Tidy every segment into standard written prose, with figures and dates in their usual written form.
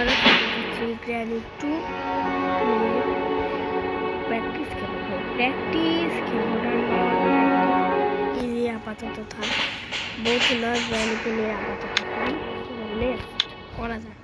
আবারও খেলতে দিচ্ছি গ্র্যানি 2 প্র্যাকটিস খেলবো না ইজি আপাতত থাক বলছি না গ্র্যানি পেলে আপাতত বলে করা যাক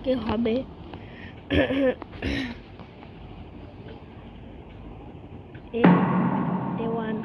কে হবে A1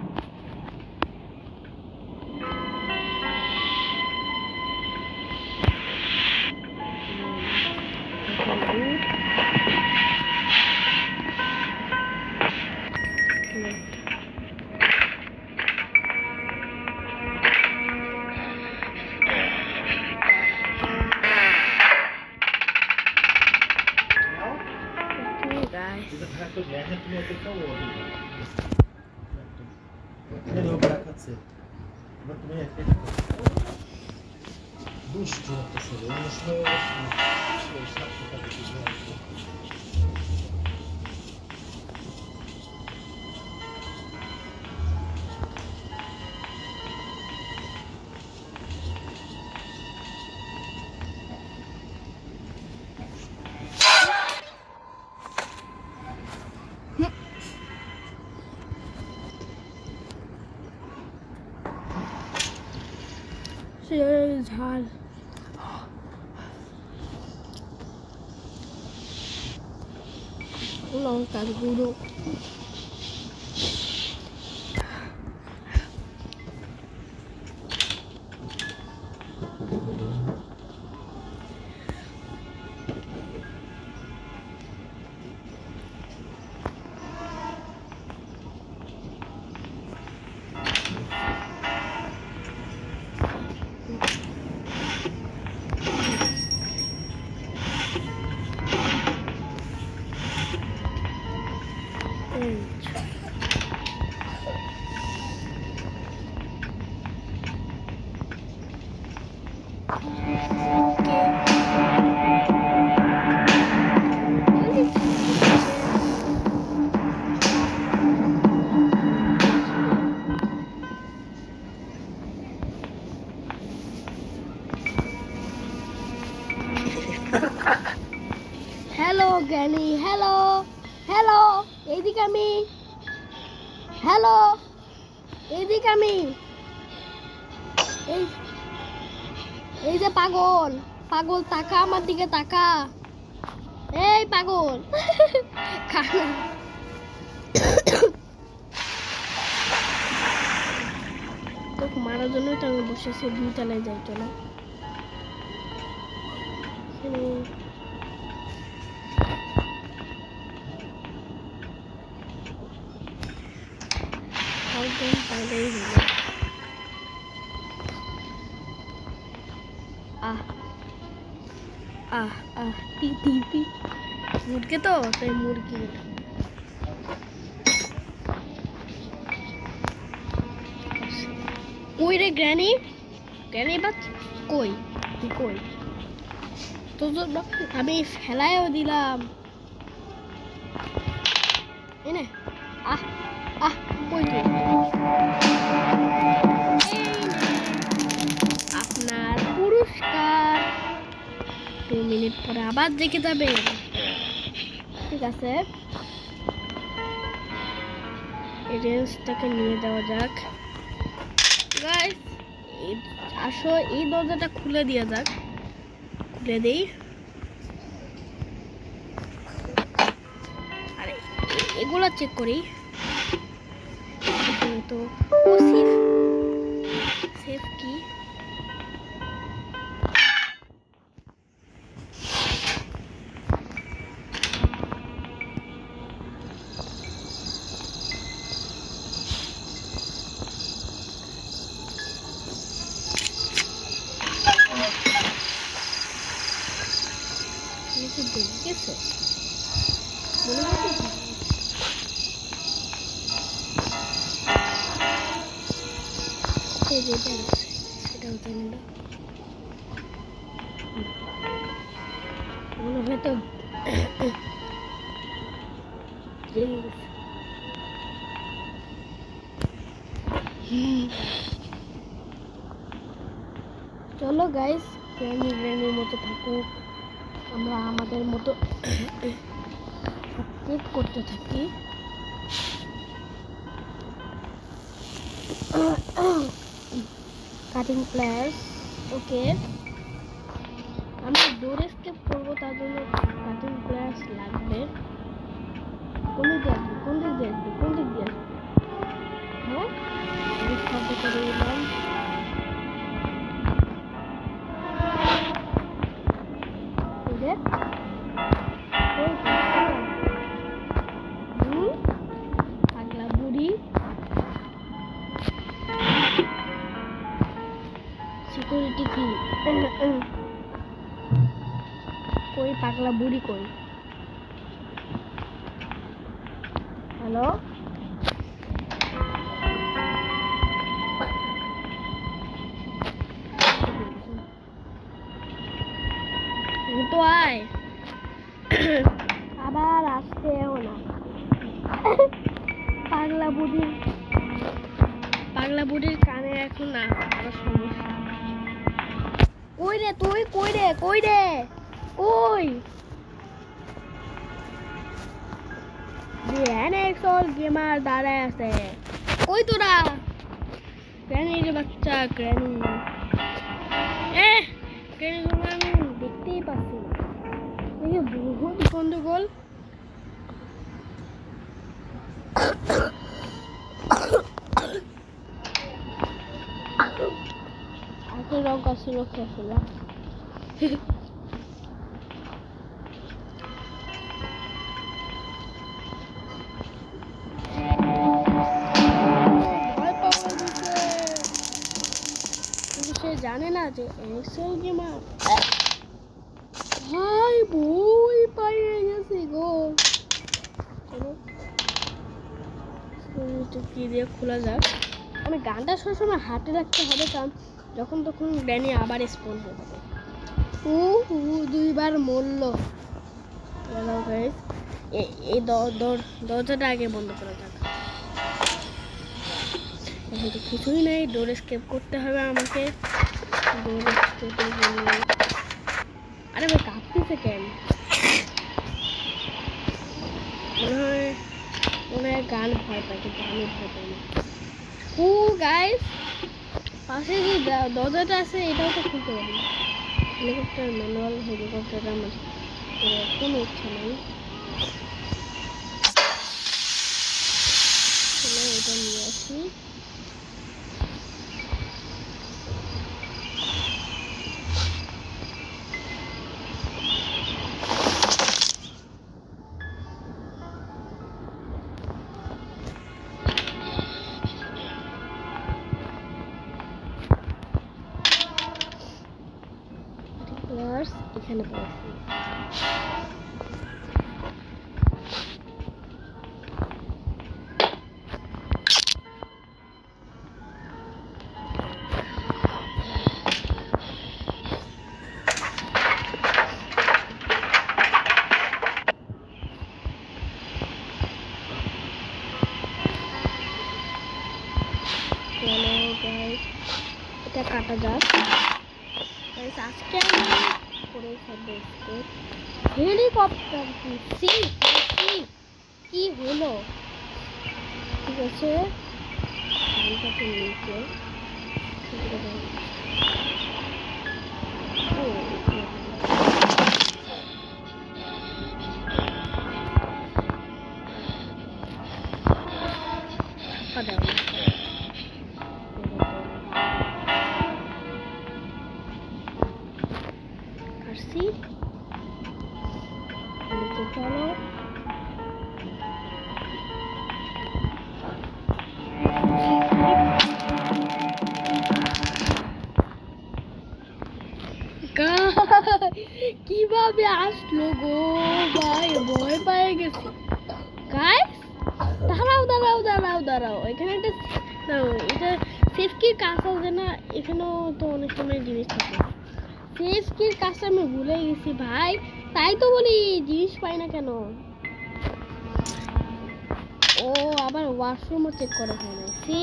ঝাল লঙ্কার গুঁড়ো হ্যালো গ্র্যানি হ্যালো হ্যালো এইদিকে আমি হ্যালো এইদিকে আমি এই যে পাগল পাগল তাকা আমার দিকে তাকা এই পাগল তোকে মারার জন্যই তো আমি বসেছি 2 তলায় যাই চলো মুরগি তো তাই মুরগি কই রে গ্র্যানি বাচ্চা কই তুই কই তোর জন্য আমি ফেলাইও দিলাম এনে কই তুই আপনার পুরস্কার 2 মিনিট পরে আবার দেখে যাবে ঠিক আছে এই রেঞ্জটাকে নিয়ে দেওয়া যাক গাইস আসো এই দরজাটা খুলে দেওয়া যাক খুলে দেই আরে এগুলা চেক করি তো সেফ কি দেখেছো মনে হচ্ছে সেটাও জানি না মনে হয় তো জেগে গেছে। চলো গাইস, গ্র্যানির মতো থাকুক, আমরা আমাদের মতো চেক করতে থাকি। কাটিং প্লেয়ার্স, ওকে, আমরা ডোর এস্কেপ করবো, তার জন্য কাটিং প্লেয়ার্স লাগবে। কোন দিক দিয়ে আসবে, কোন দিক দিয়ে আসবে, কোন দিক দিয়ে আসবে? হ্যাঁ, শব্দ করে দিলাম। পাগলা বুড়ি, সিকিউরিটি কি? কই পাগলা বুড়ি কই? হ্যালো, তো আয়, আবার আসতেও না। পাগলা বুড়ির কানে এখন না সমস্যা। কই রে তুই, কই রে, কই রে, কই? গ্র্যানেক্সল গেমার দাঁড়ায় আছে, কই তোরা? গ্র্যানির বাচ্চা, গ্র্যানি আমি দেখতেই পাচ্ছি না, বহুত গন্ডগোল। আগে রং আসছিল খেয়েছিলাম। সে জানে না যে এক্সেল গেমার। ভাই বই পাইয়ে গেছি গো। কি দিয়ে খোলা যাক? আমি গানটা সবসময় হাতে রাখতে হবে, কারণ যখন তখন গ্র্যানি আবার স্পন হয়ে যাবে। দুইবার মরল। এই দরজাটা আগে বন্ধ করা যাক। এখন তো কিছুই নেই, ডোর এস্কেপ করতে হবে আমাকে। আরে ভাই কাঁপতেছে কেন? মনে হয় গান ভয় পায়, কিন্তু আমি ভয় পাই না। গাইস, পাশে যে দরজাটা আছে এটাও তো খুলতে পারি। হেলিকপ্টার, ম্যানুয়াল হেলিকপ্টার আমার কোনো ইচ্ছা নেই। এটা নিয়ে আসি। এখানে পড়েছি। এটা কাটা যাক। আজকে আমি করে ফেলবো হেলিকপ্টার। কি হলো? ঠিক আছে, নিচে কাটছি। চলো কিভাবে আসলো গো ভাই, ভয় পেয়ে গেছি। গাইস দাঁড়াও, এখানে একটা এটা সেফকির কাজ আছে না? এখানেও তো অনেক সময় জিনিস থাকে। সেফকির কাজটা আমি ভুলে গেছি ভাই, তাই তো বলি জিনিস পাই না কেন। ও আবার ওয়াশরুমও চেক করা হয় না। সি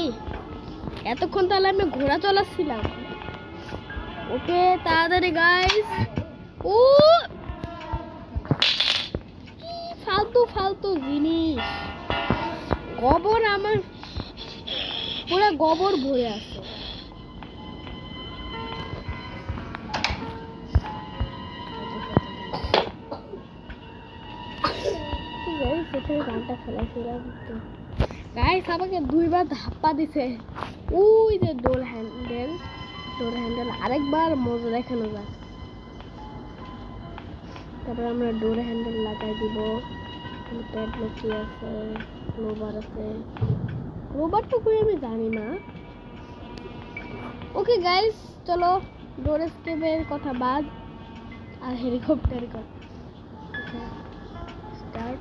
এতক্ষণ তাহলে আমি ঘোড়া চালাচ্ছিলাম। ওকে তাড়াতাড়ি গাইস। ও কি ফালতু ফালতু জিনিস, গোবর আমার পুরো গোবর ভরে আছে। গানটা খেলাছিলাম গাইস, আমাকে 2বার ধাপ্পা দিছে। ওই যে ডোর হ্যান্ডেল আরেকবার মজা দেখানো যাক। তারপরে আমরা ডোর হ্যান্ডেল লাগাই দিব। প্যাডলক কি আছে, ক্লোবার আছে, ক্লোবারটা কই আমি জানি না। ওকে গাইস চলো ডোর স্কেপের কথা বাদ আর হেলিকপ্টার কথা স্টার্ট।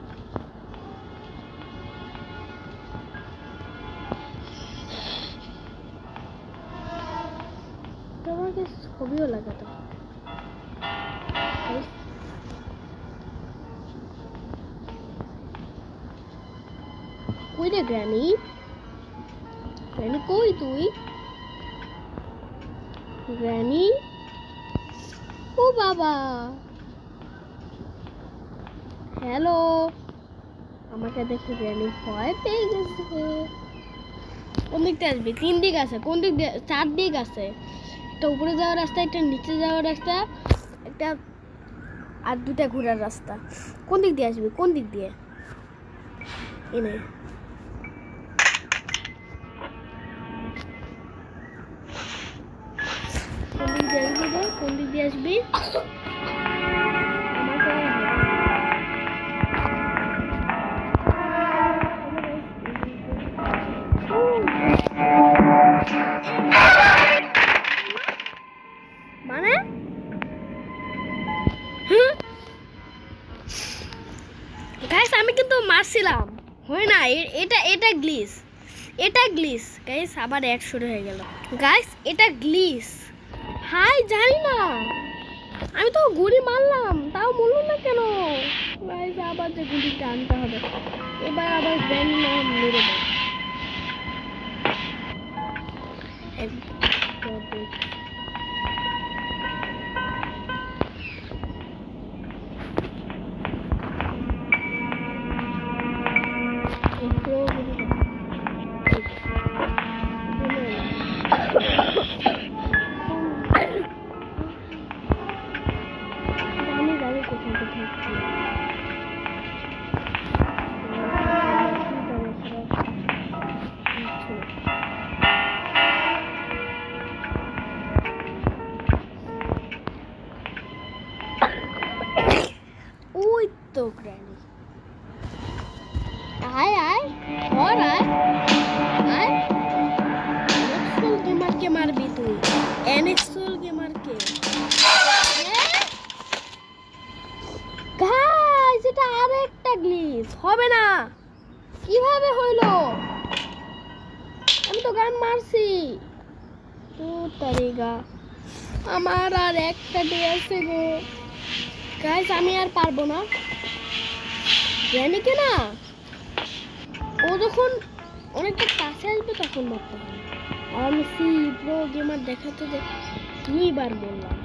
তোমাকে ছবিও লাগাতে কই রে গ্র্যানি, গ্র্যানি কই তুই? গ্র্যানি ও বাবা, হ্যালো। আমাকে দেখে গ্র্যানি ভয় পেয়ে গেছে। কোন দিক দিয়ে আসবি? 3 দিক আছে। কোন দিক দিয়ে? 4 দিক আছে। একটা উপরে যাওয়ার রাস্তা, একটা নিচে যাওয়ার রাস্তা, একটা আর 2টা ঘোরার রাস্তা। কোন দিক দিয়ে আসবি? কোন দিক দিয়ে? এনে কোন দিক দিয়ে আসবি রে? কোন দিক দিয়ে আসবি? মানে গাইস আমি কিন্তু মারছিলাম, হয় না। এটা গ্লিচ, এটা গ্লিচ গাইস। আবার 1 শুরু হয়ে গেল গাইস, এটা গ্লিচ। হাই জানি না, আমি তো গুলি মারলাম তাও বললো না কেন গাইস। আবার যে গুলিটা আনতে হবে, এবার আবার ব্যান নাম মেরে দেয়। ওই তো গ্র্যানি, আয় আয় ঘর আয় আয়। এনএক্সএল গেমারকে মারবি তুই? এনএক্সএল গেমারকে? গাইস এটা আরেকটা গ্লিচ। হবে না, কিভাবে হইলো? আমি তো গান মারছি। তো তারিগা আমার আর একটা ডে আছে গো গাইস, আমি আর পারবো না। জানি কি না, ও যখন অনেকটা কাছে আসবে তখন মারতে হবে। আর আমি সি প্রো গেমার দেখাতে যে 2বার বললাম।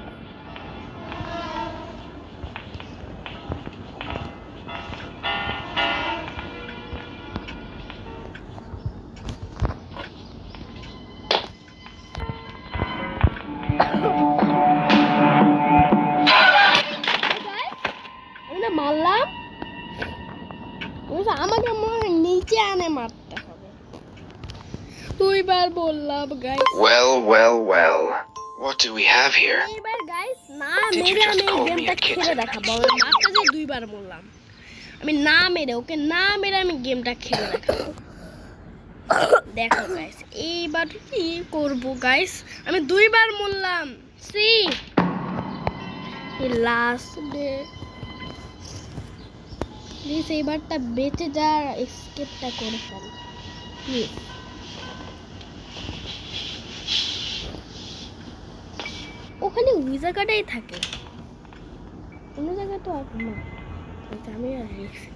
মারলাম আমাকে নিচে আনে মারতে হবে। 2বার বললাম guys. Well. What do we have here? এইবার গাইস না মেরে আমি গেমটা খেলে দেখাবো। আমি মারতে যে 2বার বললাম, আমি না মেরে ওকে না মেরে আমি গেমটা খেলে দেখাবো। দেখো গাইস এইবার কি করব গাইস। আমি 2বার বললাম। সি লাস্ট ডে প্লিজ এইবারটা বেঁচে যা, এসকেপটা করে ফেল প্লিজ। ওখানে ওই জায়গাটাই থাকে, অন্য জায়গা তো আর না। আমি আর risk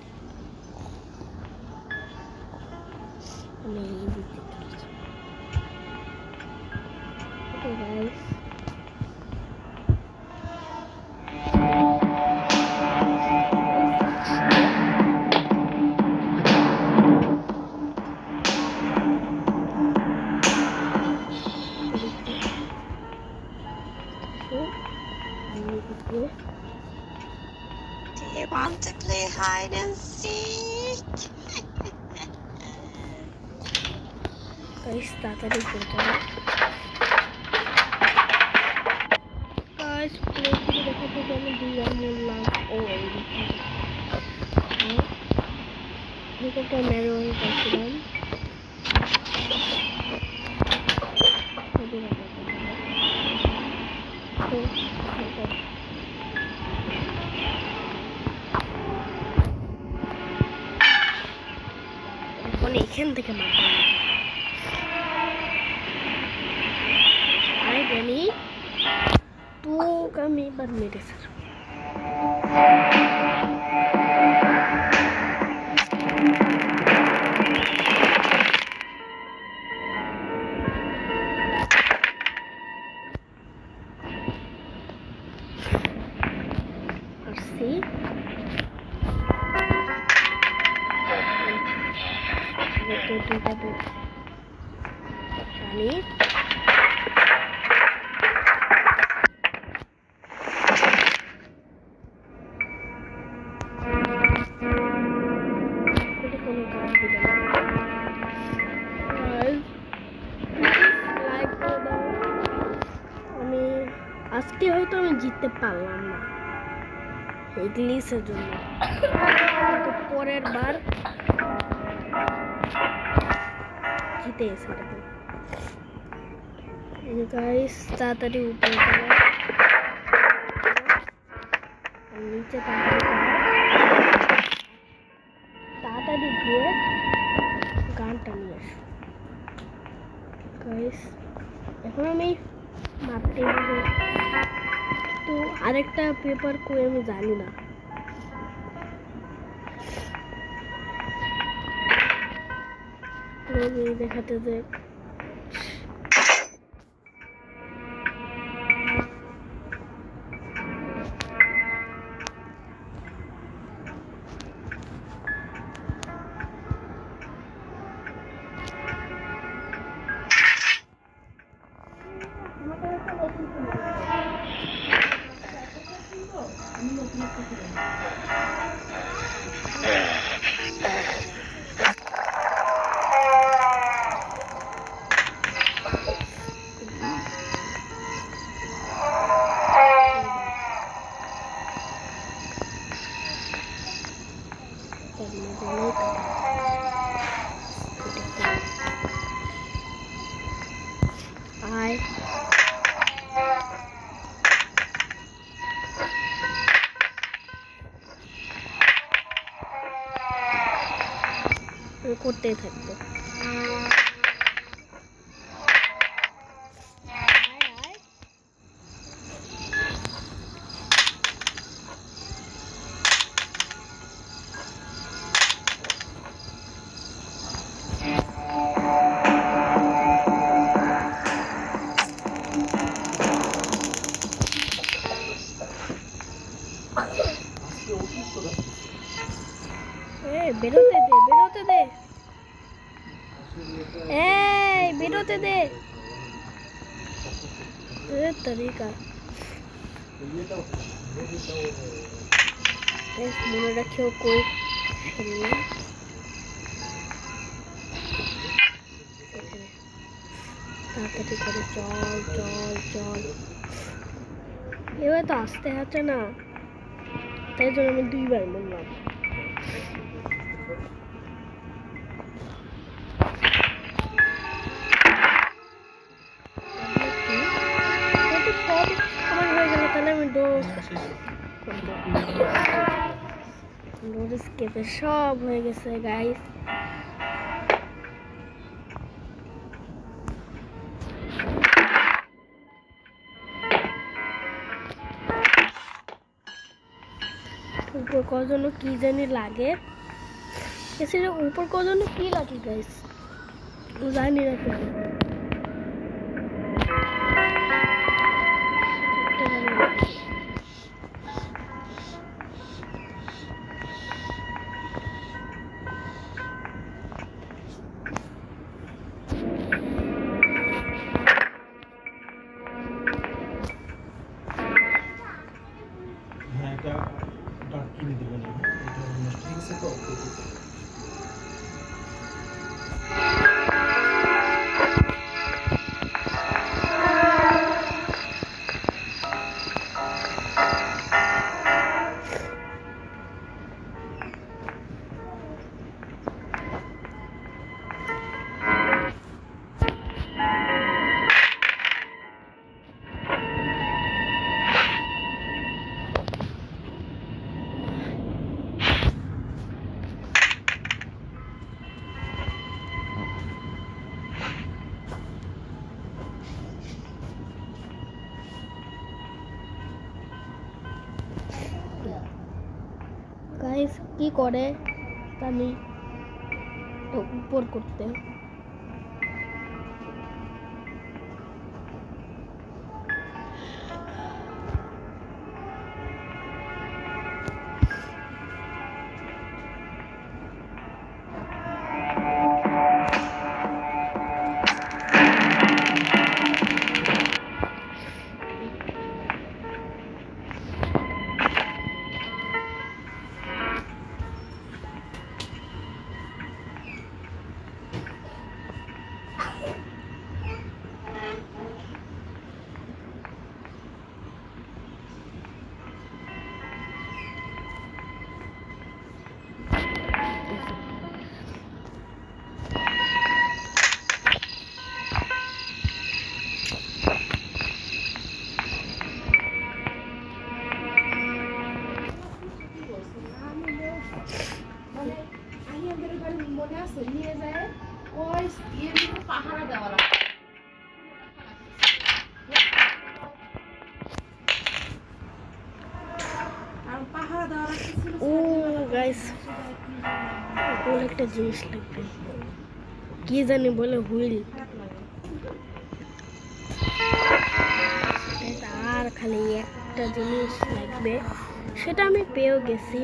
Okay, guys. Do you want to play hide and seek? Guys, তাড়াতাড়ি করে যাও। Guys, play করে দেখাতে যে আমি 2 বার মরলাম। ও হেলিকপ্টার ম্যানুয়াল করছিলাম। এখন এখান থেকে মারবো আরে জানি তোকে আমি এবার মেরে ফেলবো আসছি দুইটা জানি কোনো কাজ দিবে না লাইক করে দাও আমি আজকে হয়তো আমি জিততে পারলাম না এই গ্লিচের জন্য কিন্তু পরের বার জিতে এসে গাইস তাড়াতাড়ি উপরে চলো নিচে তাড়াতাড়ি গিয়ে গানটা নিয়ে আসো গাইস এখন আমি মারতে হবে তো আরেকটা পেপার কই আমি জানি না দেখাতে যে I করতেই থাকবো বেরোতে দে এই বেরোতে দে তরিকা মনে রাখিও কই তাড়াতাড়ি করে চল চল চল এবার তো আসতে হচ্ছে না তাই জন্য আমি 2 বার বললাম সব হয়ে গেছে গাইস উপর কজন কি জানি লাগে এছাড়া উপর কজন কি লাগে গাইস জানি না তো। হ্যাঁ এটা কিনে দেবেন এটা নষ্ট হয়ে গেছে তো গাইস কি করে আমি তো উপর করতে মনে আছে নিয়ে যায় ওই পাহারা দেওয়া লাগে আর পাহারা দেওয়া লাগতেছিল ও গাইস কোন একটা জিনিস লাগবে কি জানি বলে হুইল আর খালি একটা জিনিস লাগবে সেটা আমি পেয়েও গেছি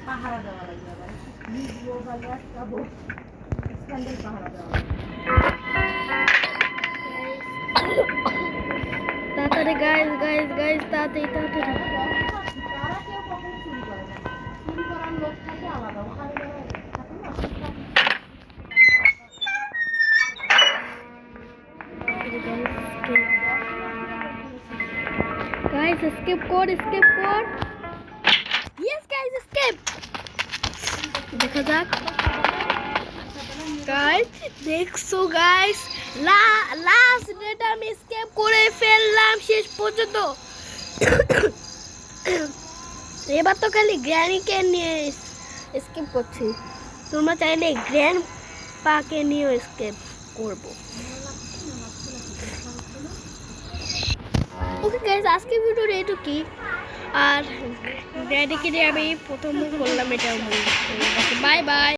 পাহারা দেওয়া লাগবে আবার ভিডিও বা ল্যাপটপ স্ট্যান্ডার্ড পাহারা দেওয়া তাড়াতাড়ি গাইস গাইস গাইস তাড়াতাড়ি তাড়াতাড়ি তারা কেউ কখন চুরি করে না চুরি করার লোক থাকে আলাদা ওখানে থাকে না গাইস স্কিপ কর ইয়েস গাইস স্কিপ দেখা যাক গাইস দেখছো গাইস লাস্ট ডেটা আমি স্কিপ করে ফেললাম শেষ পর্যন্ত এবার তো খালি গ্র্যানিকে নিয়ে স্কিপ করছি তোমরা চাইলে গ্র্যান্ড পাকে নিয়েও স্কিপ করবো ওকে গাইস আজকে ভিডিওটা এটুকুই আর ড্যাডিকে দিয়ে আমি প্রথম করলাম এটা বাই বাই